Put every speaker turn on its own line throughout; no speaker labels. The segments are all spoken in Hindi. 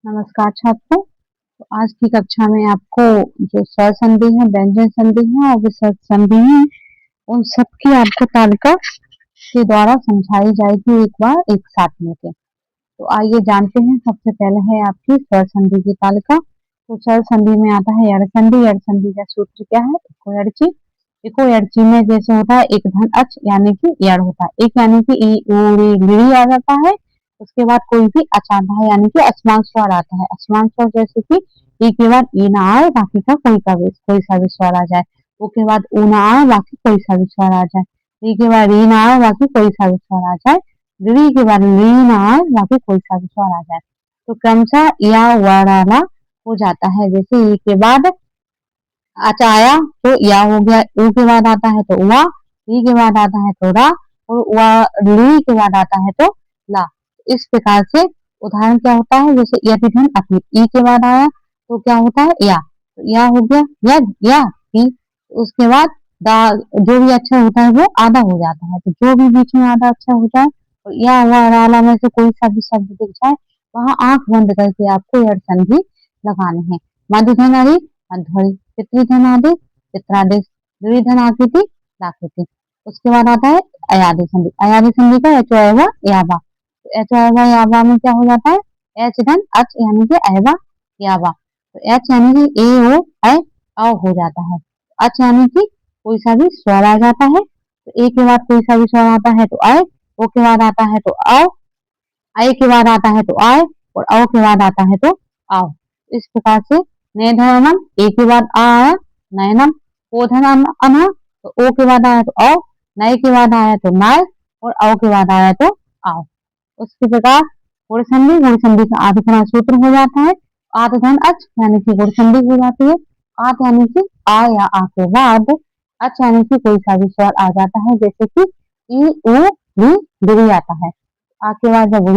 नमस्कार छात्रों। तो आज की कक्षा में आपको जो स्वर संधि है, व्यंजन संधि है और विसर्ग संधि है, उन सब की आपको तालिका के द्वारा समझाई जाएगी एक बार एक साथ मिलकर। तो आइए जानते हैं। सबसे पहले है आपकी स्वर संधि की तालिका। तो स्वर संधि में आता है यड़ संधि। यड़ संधि का सूत्र क्या है? इको यड़ची। इको यड़ची में जैसे होता है एक धन अच यानी कि यड़ होता है, एक यानी कि ई उ री ली आ जाता है। उसके बाद कोई भी अच आता है यानी कि असमान स्वर आता है। असमान स्वर जैसे कि ई के बाद ई ना आए, बाकी का कोई सा भी स्वर आ जाए। उ के बाद उ ना आए, बाकी कोई सा भी स्वर आ जाए। री के बाद री ना आए, बाकी कोई सा भी स्वर आ जाए। री के बाद ली ना आए, बाकी कोई सा भी स्वर आ जाए। तो क्रमशः या वाला हो जाता है। जैसे ई के बाद अच आया तो या हो गया, ऊ के बाद आता है तो उआ, री के बाद आता है तो रा, और ली के बाद आता है तो ला। इस प्रकार से उदाहरण क्या होता है? जैसे यदि धन अपनी ई के बाद आया तो क्या होता है? या। तो या हो गया या ई। उसके बाद दा, जो भी अक्षर होता है वो आधा हो जाता है। तो जो भी बीच में आधा अक्षर होता है और या वाला में से कोई सा भी शब्द दिख जाए, वहां आंख बंद करके आपको यड़ संधि लगाने हैं। मध्य धन अरि मध्वरी, पितृधन आदि पित्रादेश, द्विधन आकृति लाकृति। उसके बाद आता है अयादि संधि। अयादि संधि का एच एवा याबा। तो एच एवा याबा में क्या हो जाता है? एच धन अच यानी कि एवा याबा। तो एच यानी कि ए ओ ऐ औ हो जाता है। अच यानी कि कोई सा भी स्वर आ जाता है। तो ए के बाद कोई सा भी स्वर आता है तो आय, ओ के बाद आता है तो औ, आई के बाद आता है तो आय, और औ के बाद आता है तो आओ। इस प्रकार से नयनम, ए के बाद आ आया नयनम, ओ धन अना, तो ओ के बाद आया तो औ, नय के बाद आया तो नाय, और औ के बाद आया तो आओ। उसके प्रकार गुण संधि, गुण संधि का आधिकरण सूत्र हो जाता है आत धन अच यानी कि गुण संधि हो जाती है। आत यानी कि आ या आ के बाद अच यानी कि कोई सा भी स्वर आ जाता है। जैसे कि ई उ री डी आता है। आ के बाद जब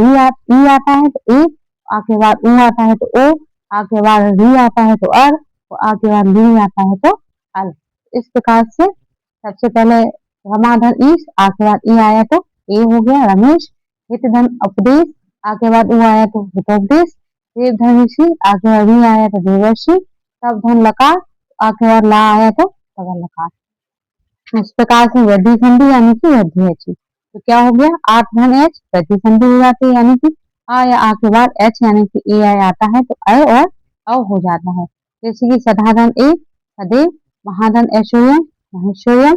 ई आता है तो ए, आ के बाद ऊ आता है तो ओ, आ के बाद री आता है तो अर, और आ के बाद ली आता है तो अल। इस प्रकार से सबसे पहले रमाधन ईश, आ के बाद ई आया तो ए हो गया रमेश। हित धन उपदेश, आ के बाद ऊ आया तो हितोपदेश। देव धन ऋषि, आ के बाद री आया तो देवर्षि। तब धन लकार, आ के बाद ला आया तो तब लकार। इस प्रकार से वृद्धि संधि यानी कि वृद्धि है। तो क्या हो गया? आठ धन एच वृद्धि संधि हो जाती है, यानी कि आ या आ के बाद एच यानी कि ए आई आता है तो अय और अ हो जाता है। जैसे कि सधाधन ए सदैव, महाधन ऐश्वर्य महेश्वर्य,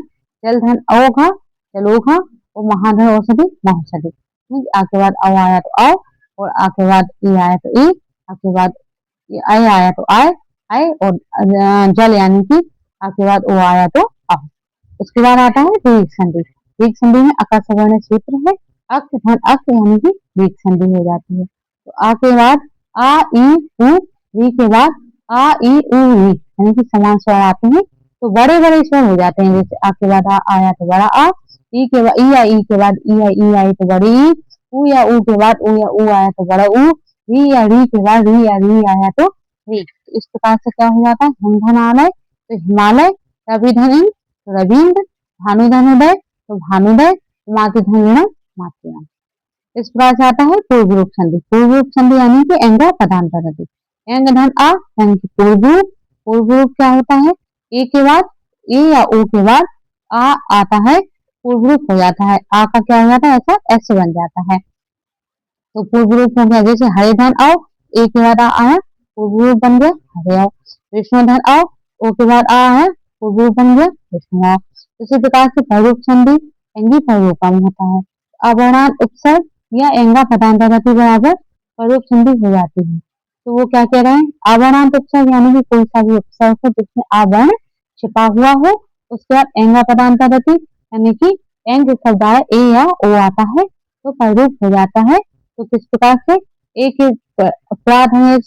जलधन अवघा जलोघा, और महाधन औषधि महौषधि। आ के बाद अ आया तो अ, और आ के बाद ए आया तो ए, आ के बाद अय आया तो आय आय, और जल यानी कि आ के बाद ओ आया तो अ। उसके बाद आता है दीर्घ संधि। दीर्घ संधि में अका सवर्ण सूत्र है। अक धन अक यानी कि दीर्घ संधि हो जाती है। तो आ के बाद आ ई उ, री के बाद आ ई उ री यानी कि समान स्वर आते हैं तो बड़े बड़े स्वर हो जाते हैं। जैसे आ के बाद आ आया तो बड़ा आ, ई के बाद ई या ई के बाद ई या ई आई तो बड़ी ई, उ या उ के बाद उ या उ आया तो बड़ा उ, री या री के बाद री या री आया तो री। तो इस प्रकार से क्या हो जाता है? हिमधन आलय तो हिमालय, रवि धन रविंद्र, भानुधन उदय तो भानुदय, मातृधन मातृ। इस प्रकार से आता है पूर्व रूप संधि। पूर्व रूप संधि यानी कि एंग पदांतर नदी। एंग धन आ यानी कि पूर्व रूप। पूर्व रूप क्या होता है? ए के बाद ए या ओ के बाद आ आता है, पूर्व रूप हो जाता है। आ का क्या हो जाता है? ऐसा एस बन जाता है। तो पूर्व रूप हो गया। जैसे हरे धन आओ, ए के बाद आ आया, पूर्व रूप बन गया हरे आओ। विष्णु धन आओ, ओ के बाद आ आया, पूर्व रूप बन गया विष्णु आओ। इसी प्रकार से पररूप संधि एंगी पररूपम होता है। अवर्णान उपसर्ग या एंगा पदांतरति बराबर पररूप संधि हो जाती है। तो वो क्या कह रहे हैं? अवर्णान उपसर्ग यानी कि कोई सा भी उपसर्ग हो जिसमें आवरण छिपा हुआ हो। उसके बाद एंगा पदांतरति यानी कि एंग शब्द आए ए या ओ आता है तो पररूप हो जाता है। तो किस प्रकार से? एक उपधन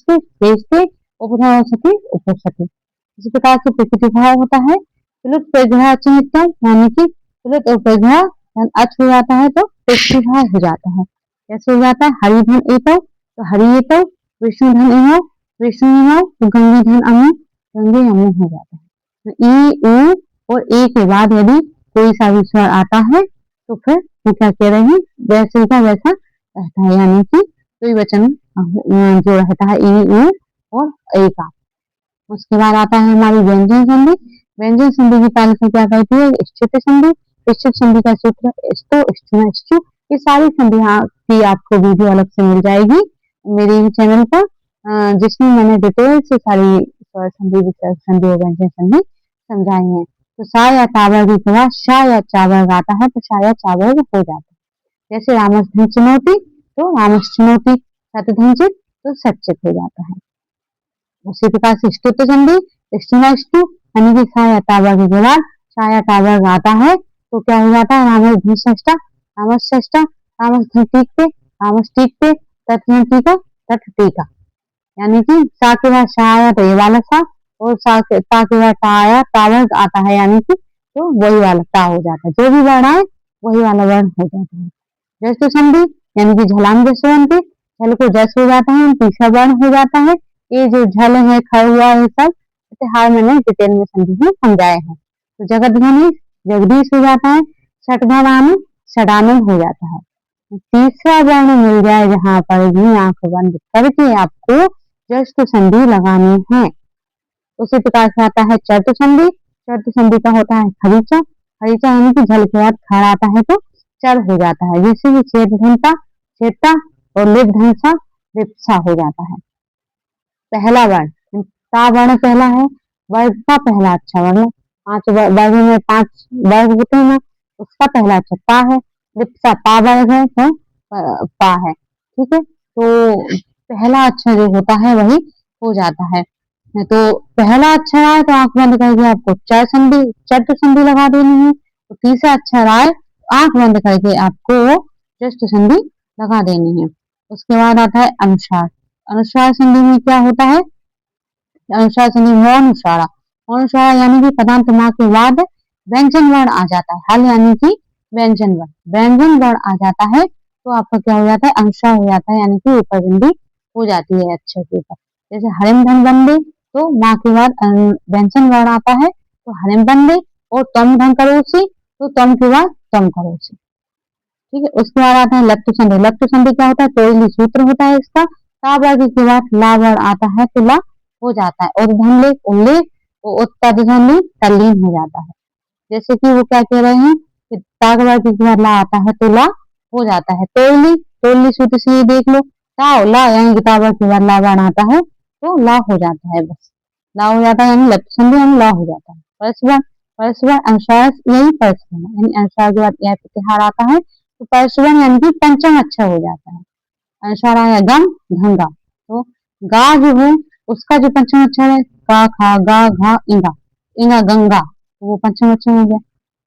सती उपसती। इसी प्रकार से प्रकृति भाव होता है। प्लुत प्रग्रह चिन्हितम यानी कि प्लुत और प्रग्रह धन अच हो जाता है तो प्रकृति भाव हो जाता है। कैसे हो जाता है? हरि धन एतो तो हरि एतो, विष्णु धन इमो विष्णु इमो, गंगे धन अमु गंगे अमु हो जाता है। तो ई उ और ए के बाद यदि कोई सा भी स्वर आता है तो फिर वो क्या कह रहे हैं? वैसे का वैसा रहता है, यानी कि द्विवचन जो रहता है ई, ऊ और ए का। उसके बाद आता है हमारी व्यंजन संधि। व्यंजन संधि की तालिका क्या कहती है? स्थित संधि। स्थित संधि का सूत्र स्तो, स्टुना, स्टु। ये सारी संधियां की आपको वीडियो अलग से मिल जाएगी मेरे चैनल पर, जिसमें मैंने डिटेल से सारी स्वर संधि, विसर्ग संधि और व्यंजन संधि समझाई है। तो सा या ता वर्ग के बाद शा या चा वर्ग आता है तो शा या चा वर्ग हो जाता है। जैसे रामस धन चुनौती तो रामस चुनौती, सत धनचित तो सचित हो जाता है। उसी प्रकार से स्तुत संधि, स्टुना, स्टु, यानी कि सा या ता वर्ग के बाद शा या ता वर्ग आता है तो क्या हो जाता है? रामस धन षष्ठा, रामस षष्ठा, रामस धन टीक पे, रामस टीक पे, तट धन टीका, तट टीका। यानी कि सा के बाद शा आया तो ये वाला सा, और सा के ता के बाद ता आया, ता वर्ग आता है, यानी कि तो वही वाला ता हो जाता है। जो भी वर्ण आए वही वाला वर्ण हो जाता है। जस संधि यानी कि झलाम जसवंती, झल को जस हो जाता है, तीसरा वर्ण हो जाता है। ये जो झल है, ख हुआ, ये सब हार मैंने डिटेल में संधि में समझाए हैं। तो जगत ध्वनि जगदीश हो जाता है, षटधान षडानंद हो जाता है। तीसरा वर्ण मिल जाए जहां पर भी आंख बंद करके आपको जस्ट संधि लगानी है। उसी प्रकार से आता है चर्त संधि। चर्त संधि का होता है खरीचा। खरीचा यानी कि झल के बाद खड़ आता है तो चर हो जाता है। जैसे कि छेद धनता, छेदता और लिप धनसा, लिप्सा हो जाता है। पहला वर्ण ता वर्ण पहला है, वर्ग का पहला अच्छा वर्ण। 5 वर्ग में 5 वर्ग होते हैं ना, उसका पहला अच्छा ता है। लिप्सा पा वर्ग है तो पा है, ठीक है। तो पहला अक्षर जो होता है वही हो जाता है। तो पहला अक्षर आए तो आंख बंद करके आपको चर संधि, चट संधि लगा देनी है। तो तीसरा अक्षर आए तो आंख बंद करके आपको जस्ट संधि लगा देनी है। उसके बाद आता है अनुस्वार। अनुस्वार संधि में क्या होता है? अनुस्वार संधि मौन उच्चारा। मौन उच्चारा यानी कि पदांत मा के बाद व्यंजन वर्ण आ जाता है। हल यानी कि व्यंजन वर्ण, व्यंजन वर्ण आ जाता है तो आपका क्या हो जाता है? अनुस्वार हो जाता है, यानी कि ऊपर बिंदी हो जाती है अक्षर के ऊपर। जैसे हरिम धन बंदे तो माँ के बाद व्यंजन वर्ण आता है तो हरिम बंदे, और तम धन करोसी तो तम के बाद तम करोसी, ठीक है। उसके बाद आता है लप्त संधि। लप्त संधि क्या होता है? कोई सूत्र होता है इसका। ता वर्ग के बाद ला वर्ण आता है तो ला हो जाता है, और धनले उल्लेख उत्तद धनली तल्लीन हो जाता है। जैसे कि वो क्या कह रहे हैं कि ता वर्ग के बाद ला आता है तो ला हो जाता है। तोड़ली, तोड़ली सूत्र से ये देख लो, ता ला यानी कि ता वर्ग के बाद ला वर्ण आता है तो ला हो जाता है, बस ला हो जाता है, यानी लप्त संधि यानी ला हो जाता है। परस्पर, परस्पर अनुस्वार यही परस्पर यानी अनुस्वार के बाद यह प्रतिहार आता है तो परस्पर यानी कि पंचम अक्षर हो जाता है। अनुस्वार आया गम धंगा, तो गा जो है उसका जो पंचम अक्षर है का, खा, गा, घा, इंगा, इंगा गंगा, तो वो पंचम अक्षर हो गया।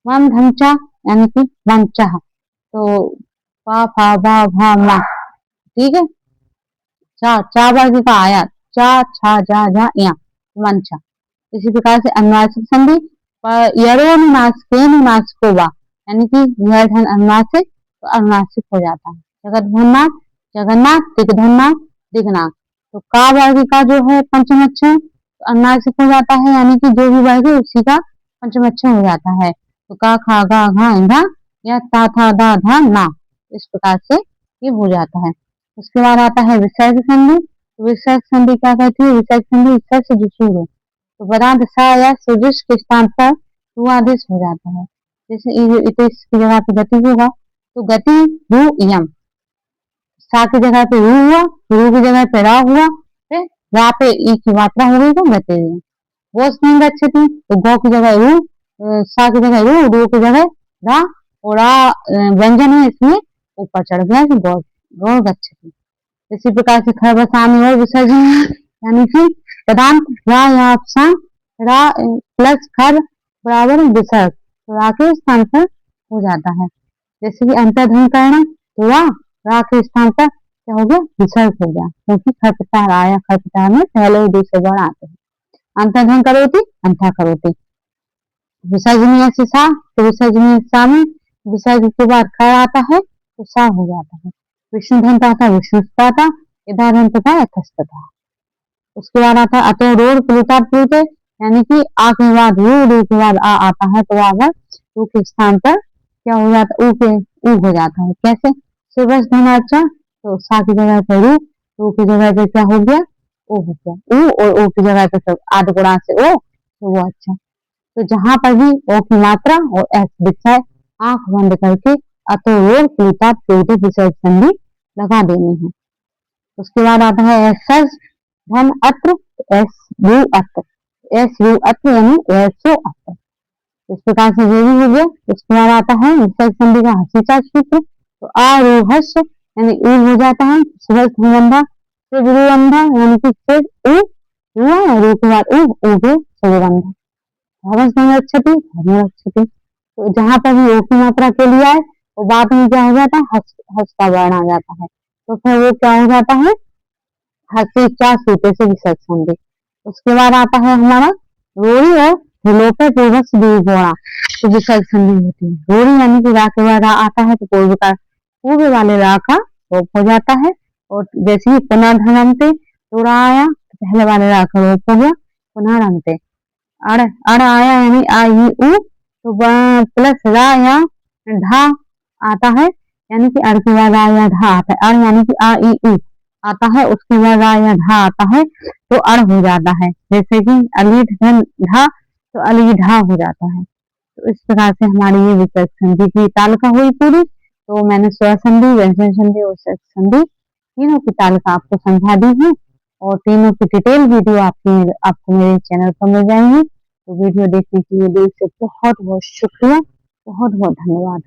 वम धमचा यानी कि वंचा, तो पा, फा, बा, भा, मा, ठीक है। चा, चा वर्ग का आया, चा, छा, जा, झा, या, वंचा। इसी प्रकार से अनुनासिक संधि यरोनुनासिकोवा, यानी कि यह धन अनुनासिक तो अनुनासिक हो जाता है। जगत जगन्नाथ, दिग्धन्नाथ, दिग्नाथ, तो का वर्ग का जो है पंचम अक्षर तो अनुनासिक हो जाता है, यानी कि जो भी वर्ग है उसी का पंचम अक्षर हो जाता है। तो का, खा, गा, घा, इंधा या ता, था, दा, धा, ना, इस प्रकार से ये हो जाता है। उसके बाद आता है विसर्ग संधि। विसर्ग संधि क्या कहती है? विसर्ग संधि ईश्वर से जो शुरू तो पदार्थ सा या सुदृश के स्थान पर रु आदेश हो जाता है। जैसे इस की जगह पे गति होगा तो गति रु यम, सा की जगह पे रू हुआ, रू की जगह पे रा हुआ, फिर रा पे ई की मात्रा हो गई तो गति। वो नहीं गच्छति तो गौ की जगह रू, सा की जगह रू की जगह रा, और रा व्यंजन है इसमें ऊपर चढ़ गया तो गौ, गौ गच्छति। इसी प्रकार से खरबसानी और विसर्जन है, यानी कि पदांत रा या रा प्लस खर बराबर विसर्ग, तो रा के स्थान पर हो जाता है। जैसे कि अंतर्धन करना तो रा के स्थान पर क्या हो गया? विसर्ग हो गया, क्योंकि खरपतार आया, खरपतार में पहले और दूसरे वर्ण आते हैं। अंतर्धन करोती, अंथा करोती। विसर्जनीय से सा तो विसर्जनीय सा में विसर्ग के बाद खर आता है तो सा हो जाता है। विष्णु धनता था विष्णुता था, इधर धनता था यथस्तता। उसके बाद आता है अतो रोड प्लुता प्लुते, यानी कि आ के बाद रू के बाद आ आता है तो अगर रू के स्थान पर क्या हो जाता है? ऊ के ऊ हो जाता है। कैसे? सुबह धनाचा तो सा की जगह पे रू, ऊ की जगह पे क्या हो गया, ओ हो गया। ऊ और ओ की जगह पे सब आध गुणा से ओ, तो वो अच्छा। तो जहां पर भी ओ की मात्रा और एस दिख जाए, आंख बंद करके अतो रोग प्लूता प्लूते विसर्ग संधि लगा देनी है। उसके बाद आता है एसस धन अत्र, एस यू अत्र, एस यू अत्र यानी एसो अत्र। इस प्रकार से ये भी हो गया। उसके बाद आता है विसर्ग संधि का हसीचा सूत्र। तो आरूहस यानी ऊ हो जाता है, सुबह संबंधा से गुरुबंधा यानी कि फिर ऊ हुआ और ऊ के बाद ऊ के सुबंधा धर्म संरक्षति धर्म रक्षति। तो जहां पर भी ओ की मात्रा के लिए आए तो बाद में क्या हो जाता है, हस हस का वर्ण आ जाता है। तो फिर वो क्या हो जाता है, हसी क्या सूते से विसर्ग संधि। उसके बाद आता है हमारा रोड़ी और विलोपे पूर्वक द्विगुणा, तो विसर्ग संधि होती है। रोड़ी यानी कि रा के बाद रा आता है तो पूर्व वाले रा का लोप हो जाता है। और जैसे ही पुनः धनंते तो रा आया तो पहले वाले रा का लोप हो गया, पुनः रंते अड़ अड़ आया यानी आ ई उ, तो प्लस रा या ढा आता है, यानी कि अड़ के बाद आ या ढा आता है। अड़ यानी कि आ ई उ आता है, उसके बाद आ या ढा आता है तो अड़ हो जाता है। जैसे कि अलीठ धन ढा तो अली ढा हो जाता है। तो इस प्रकार से हमारी ये विसर्ग संधि की तालिका हुई पूरी। तो मैंने स्वर संधि, व्यंजन संधि और विसर्ग संधि तीनों की तालिका आपको समझा दी है और तीनों की डिटेल वीडियो आपको मेरे चैनल पर मिल जाएंगी। तो वीडियो देखने के लिए दिल से बहुत बहुत शुक्रिया, बहुत बहुत धन्यवाद।